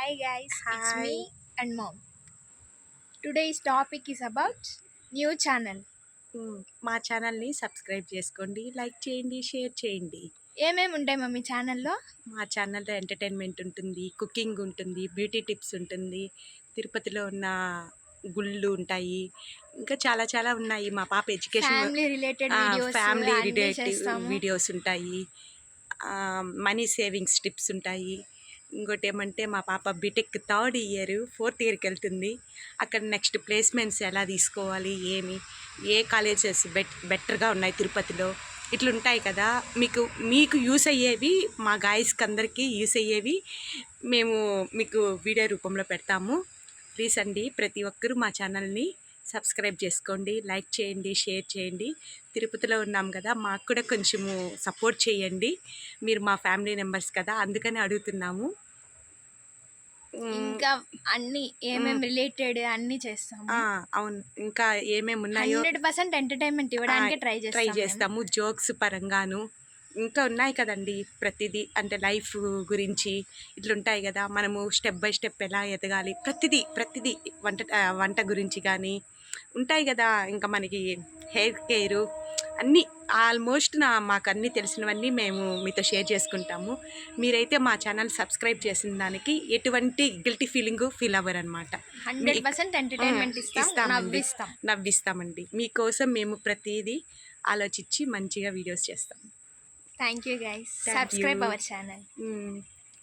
Hi guys, it's hi. me and mom. Today's topic is about new channel. మా ఛానల్ని subscribe చేసుకోండి, like చేయండి, share చేయండి. ఏమేమి ఉంటాయి మమ్మీ ఛానల్లో? మా ఛానల్లో ఎంటర్టైన్మెంట్ ఉంటుంది, కుకింగ్ ఉంటుంది, బ్యూటీ టిప్స్ ఉంటుంది, తిరుపతిలో ఉన్న గుళ్ళు ఉంటాయి, ఇంకా చాలా చాలా ఉన్నాయి. మా పాప education, family related videos family అన్నీ రిలేటివ్ చేస్తాము. వీడియోస్ ఉంటాయి, మనీ సేవింగ్స్ టిప్స్ ఉంటాయి. ఇంకోటి ఏమంటే మా పాప బీటెక్ థర్డ్ ఇయర్, ఫోర్త్ ఇయర్కి వెళ్తుంది. అక్కడ నెక్స్ట్ ప్లేస్మెంట్స్ ఎలా తీసుకోవాలి, ఏ కాలేజెస్ బెటర్గా ఉన్నాయి తిరుపతిలో, ఇట్లుంటాయి కదా. మీకు యూస్ అయ్యేవి, మా గాయస్కి అందరికీ యూస్ అయ్యేవి మేము మీకు వీడియో రూపంలో పెడతాము. ప్లీజ్ అండి, ప్రతి ఒక్కరూ మా ఛానల్ని సబ్స్క్రైబ్ చేసుకోండి, లైక్ చేయండి, షేర్ చేయండి. తిరుపతిలో ఉన్నాం కదా, మాకు కూడా కొంచెము సపోర్ట్ చేయండి. మీరు మా ఫ్యామిలీ మెంబర్స్ కదా, అందుకని అడుగుతున్నాము. ఇంకా అన్ని ఏమేమి రిలేటెడ్ అన్ని చేస్తాము. అవును, ఇంకా ఏమేమి ఉన్నాయో 100% ఎంటర్టైన్మెంట్ ఇవ్వడానికి ట్రై చేస్తాము. జోక్స్ పరంగాను ఇంకా ఉన్నాయి కదండి, ప్రతిదీ అంటే లైఫ్ గురించి ఇట్లుంటాయి కదా. మనము స్టెప్ బై స్టెప్ ఎలా ఎదగాలి, ప్రతిదీ వంట గురించి కానీ ఉంటాయి కదా. ఇంకా మనకి హెయిర్ కేరు అన్నీ ఆల్మోస్ట్ మాకు అన్నీ తెలిసినవన్నీ మేము మీతో షేర్ చేసుకుంటాము. మీరైతే మా ఛానల్ సబ్స్క్రైబ్ చేసిన దానికి ఎటువంటి గిల్టీ ఫీల్ అవ్వరు అనమాట. 100% ఎంటర్టైన్మెంట్ నవ్విస్తామండి. మీకోసం మేము ప్రతిదీ ఆలోచించి మంచిగా వీడియోస్ చేస్తాం. Thank you guys, Thank subscribe you. Our channel.